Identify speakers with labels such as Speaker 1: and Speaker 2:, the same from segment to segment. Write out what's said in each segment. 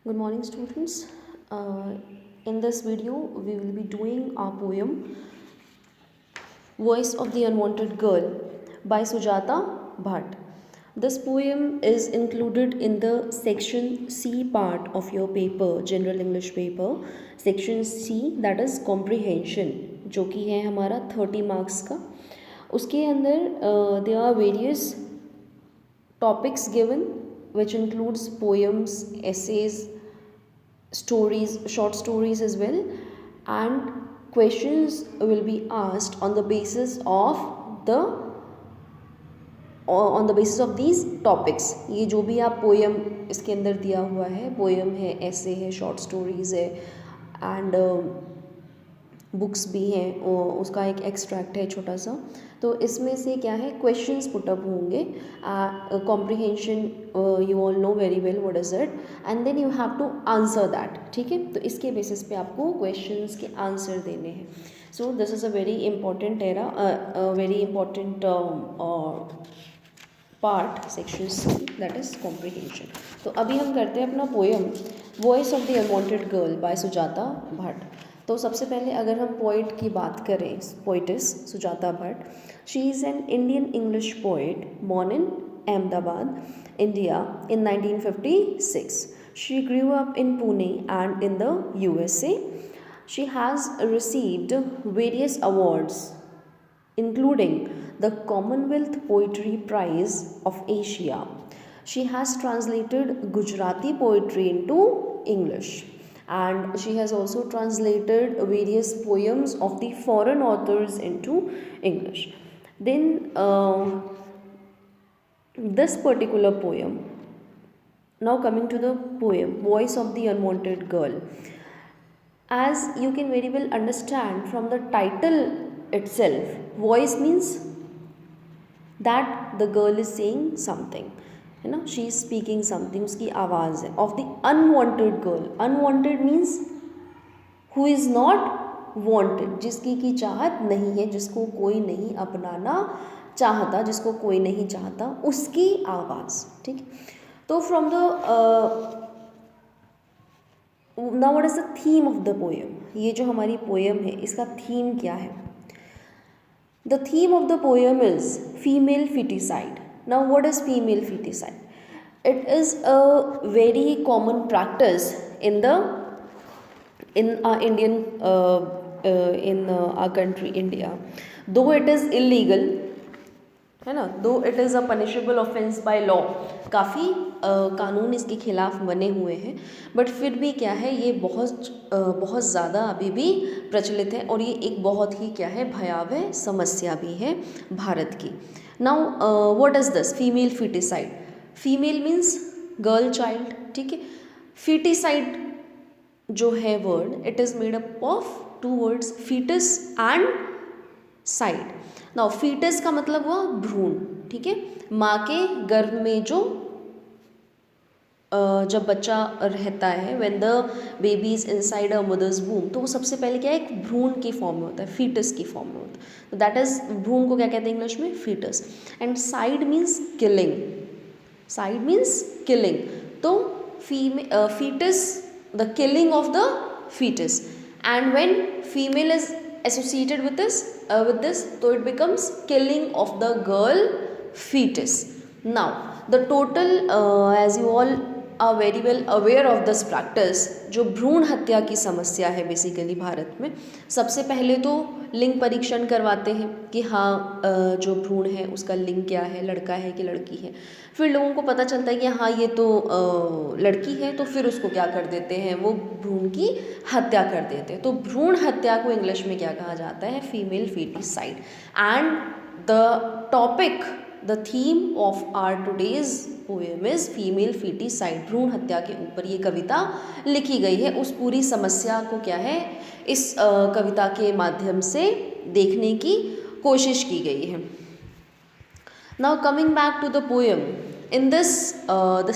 Speaker 1: Good morning, students. In this video, we will be doing our poem Voice of the Unwanted Girl by Sujata Bhatt. This poem is included in the section C part of your paper, General English paper. Section C, that is comprehension, जो कि है हमारा 30 marks का. उसके अंदर there are various topics given, which includes poems, essays, stories, short stories as well, and questions will be asked on the basis of the these topics. ये जो भी आप पोएम इसके अंदर दिया हुआ है, पोएम है, ऐसे है, शॉर्ट स्टोरीज है एंड बुक्स भी हैं, उसका एक एक्सट्रैक्ट है छोटा सा. तो इसमें से क्या है, क्वेश्चंस पुटअप होंगे. Comprehension you all know very well what is it, and then you have to answer that. ठीक है, तो इसके बेसिस पे आपको क्वेश्चंस के आंसर देने हैं. So this is a very important very important part, section C, that is comprehension. तो अभी हम करते हैं अपना poem voice of the unwanted girl by Sujata Bhatt. तो सबसे पहले अगर हम पोइट की बात करें, poet is Sujata Bhatt, she is an Indian English poet born in Ahmedabad, India in 1956. She grew up in Pune and in the USA. She has received various awards including the Commonwealth Poetry Prize of Asia. She has translated Gujarati poetry into English, and she has also translated various poems of the foreign authors into English. Then this particular poem, now coming to the poem Voice of the Unwanted Girl, as you can very well understand from the title itself, voice means that the girl is saying something, है ना, she is speaking something, उसकी आवाज़ है. of the unwanted girl, unwanted means who is not wanted, जिसकी की चाहत नहीं है, जिसको कोई नहीं अपनाना चाहता, जिसको कोई नहीं चाहता, उसकी आवाज़. ठीक, तो from the now what is the theme of the poem. ये जो हमारी पोएम है, इसका थीम क्या है? The theme of the poem is female feticide. Now, what is female feticide? It is a very common practice in our Indian our country India. Though it is illegal, है ना, दो it is a punishable offence by law, काफ़ी कानून इसके खिलाफ बने हुए हैं, बट फिर भी क्या है, ये बहुत ज़्यादा अभी भी प्रचलित है, और ये एक बहुत ही क्या है, भयावह समस्या भी है भारत की. Now what is this female foeticide? Female means girl child. ठीक है, फीटिसाइड जो है word, it is made up of two words, foetus and cide. Now foetus का मतलब हुआ भ्रूण. ठीक है, माँ के गर्भ में जो जब बच्चा रहता है, when the baby is inside a mother's womb, तो वो सबसे पहले क्या है, एक भ्रूण की फॉर्म में होता है, फीटस की फॉर्म में होता है. तो दैट इज, भ्रूण को क्या कहते हैं इंग्लिश में? Foetus. And cide means killing. Cide means killing. तो foetus, the killing of the foetus, and when female is associated with this, so it becomes killing of the girl fetus. Now the total as you all are very well aware of this practice, जो भ्रूण हत्या की समस्या है basically Bharat में, सबसे पहले तो लिंग परीक्षण करवाते हैं कि हाँ जो भ्रूण है उसका लिंग क्या है, लड़का है कि लड़की है. फिर लोगों को पता चलता है कि हाँ ये तो लड़की है, तो फिर उसको क्या कर देते हैं, वो भ्रूण की हत्या कर देते हैं. तो भ्रूण हत्या को इंग्लिश में क्या कहा जाता है? Female foeticide. And the topic, the theme of our today's poem is female foeticide. भ्रूण हत्या के ऊपर ये कविता लिखी गई है. उस पूरी समस्या को क्या है, इस कविता के माध्यम से देखने की कोशिश की गई है. Now coming back to the poem, in this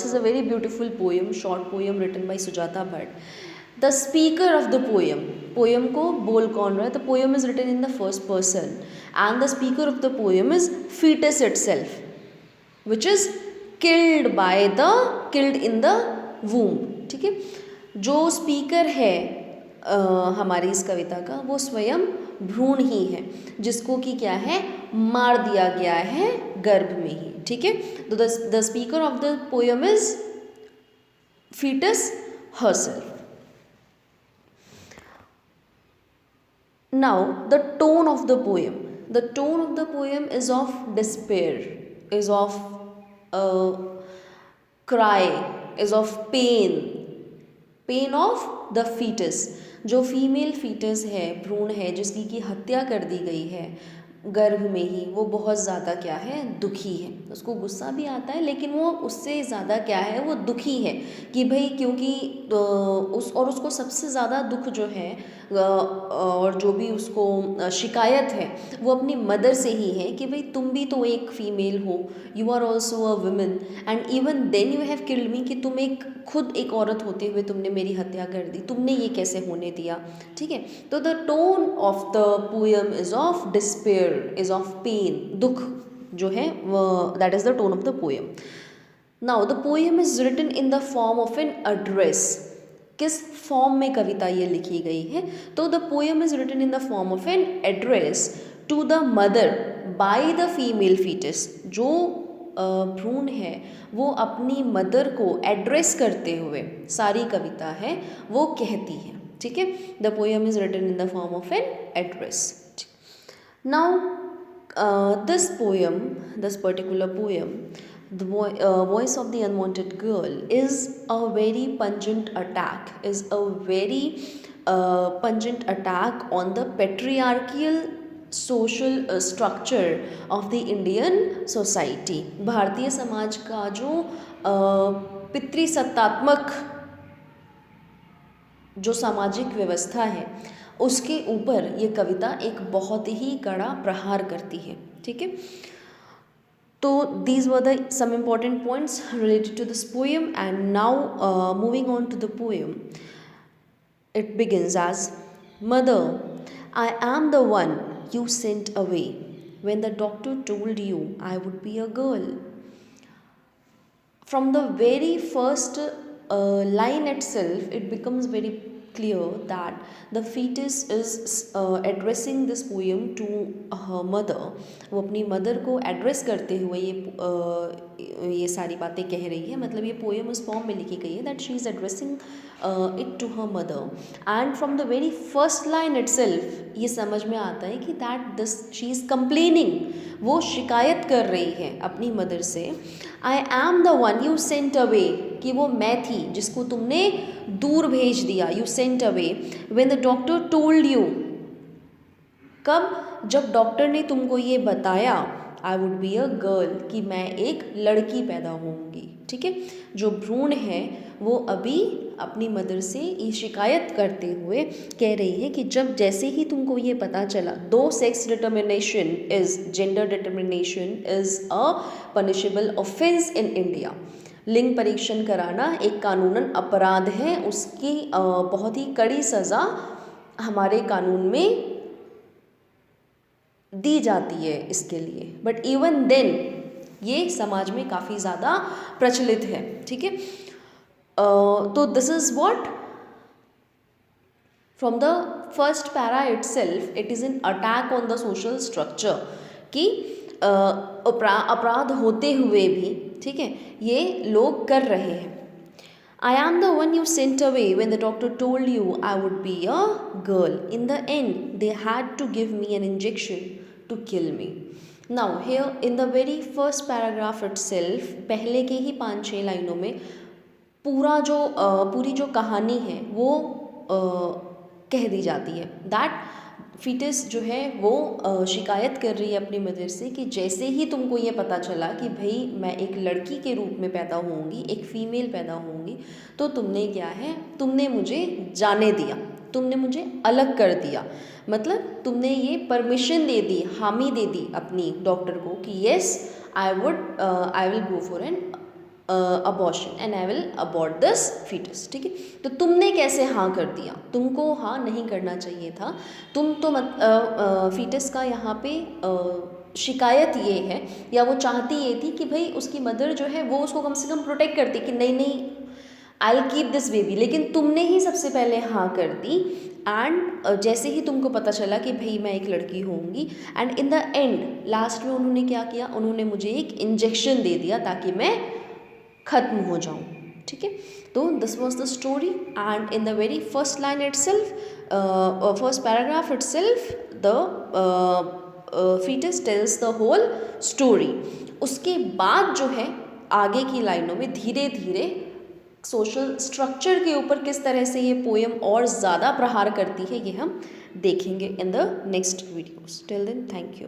Speaker 1: is a very beautiful poem, short poem written by Sujata Bhatt. The speaker of the poem को बोल कौन रहा है? The poem is written in the first person, and the speaker of the poem is fetus itself, which is killed in the वूम, ठीक है। जो speaker है हमारी इस कविता का वो स्वयं भ्रूण ही है, जिसको कि क्या है, मार दिया गया है गर्भ में ही, ठीक है। तो the speaker of the poem is fetus herself. Now, the tone of the poem. The tone of the poem is of despair, is of cry, is of pain, pain of the foetus. जो female foetus है, भ्रूण है, जिसकी की हत्या कर दी गई है गर्भ में ही, वो बहुत ज़्यादा क्या है, दुखी है। उसको गुस्सा भी आता है, लेकिन वो उससे ज़्यादा क्या है, वो दुखी है कि भाई क्योंकि उसको सबसे ज़्यादा दुख जो है और जो भी उसको शिकायत है वो अपनी मदर से ही है कि भाई तुम भी तो एक फीमेल हो, you are also a women and even then you have killed me, कि तुम खुद एक औरत होते हुए तुमने मेरी हत्या कर दी, तुमने ये कैसे होने दिया, ठीक है। तो the tone of the poem is of despair, is of pain, दुख जो है, that is the tone of the poem. Now the poem is written in the form of an address. किस फॉर्म में कविता ये लिखी गई है, तो the poem is written in the form of an address to the mother by the female foetus. जो भ्रूण है वो अपनी मदर को एड्रेस करते हुए सारी कविता है वो कहती है, ठीक है। The poem is written in the form of an address. Now this poem, this particular poem, the voice of the unwanted girl is a very pungent attack, is a very pungent attack on the patriarchal social structure of the Indian society। Bharatiya Samaj का जो पितृसत्तात्मक जो सामाजिक व्यवस्था है उसके ऊपर ये कविता एक बहुत ही कड़ा प्रहार करती है, ठीक है। So these were the some important points related to this poem, and now moving on to the poem. It begins as, Mother, I am the one you sent away when the doctor told you I would be a girl. From the very first line itself, it becomes very clear that the fetus is addressing this poem to her mother। वो अपनी mother को address करते हुए ये सारी बातें कह रही है। मतलब ये पोएम उस फॉर्म में लिखी गई है that she is addressing it to her mother, and from the very first line itself ये समझ में आता है कि that this she is complaining, वो शिकायत कर रही है अपनी मदर से। I am the one you sent away, कि वो मैं थी जिसको तुमने दूर भेज दिया। You sent away when the doctor told you, कब, जब डॉक्टर ने तुमको ये बताया I would be a girl, कि मैं एक लड़की पैदा होंगी, ठीक है। जो भ्रूण है वो अभी अपनी मदर से ये शिकायत करते हुए कह रही है कि जब जैसे ही तुमको ये पता चला, दो sex determination is, gender determination is a punishable offence in India. लिंग परीक्षण कराना एक कानूनन अपराध है, उसकी बहुत ही कड़ी सज़ा हमारे कानून में दी जाती है इसके लिए, बट इवन देन ये समाज में काफ़ी ज़्यादा प्रचलित है, ठीक है। तो this is what from the first para itself it is an attack on the social structure, कि अपराध होते हुए भी, ठीक है, ये लोग कर रहे हैं। I am the one you sent away when the doctor told you I would be a girl. In the end, they had to give me an injection to kill me. Now here in the very first paragraph itself, पहले के ही 5-6 लाइनों में पूरी जो कहानी है वो कह दी जाती है। दैट फीटस जो है वो शिकायत कर रही है अपनी मदर से कि जैसे ही तुमको ये पता चला कि भाई मैं एक लड़की के रूप में पैदा होंगी, एक फ़ीमेल पैदा होंगी, तो तुमने क्या है, तुमने मुझे जाने दिया, तुमने मुझे अलग कर दिया। मतलब तुमने ये परमिशन दे दी, हामी दे दी अपनी डॉक्टर को कि yes I will go for an abortion and I will abort this foetus, ठीक है। तो तुमने कैसे हाँ कर दिया, तुमको हाँ नहीं करना चाहिए था। तुम तो फीटस का यहाँ पे शिकायत ये है, या वो चाहती ये थी कि भाई उसकी मदर जो है वो उसको कम से कम प्रोटेक्ट करती कि नहीं I will keep this baby, लेकिन तुमने ही सबसे पहले हाँ कर दी। एंड जैसे ही तुमको पता चला कि भाई मैं एक लड़की होंगी, and in the end last में उन्होंने क्या किया, उन्होंने मुझे एक इंजेक्शन दे दिया ताकि मैं ख़त्म हो जाऊँ, ठीक है। तो this was the story, and in the very first line it self, first paragraph it self, the fetus tells the whole story। उसके बाद जो है आगे की लाइनों में धीरे धीरे सोशल स्ट्रक्चर के ऊपर किस तरह से ये पोएम और ज़्यादा प्रहार करती है, ये हम देखेंगे in the next videos. Till then, thank you.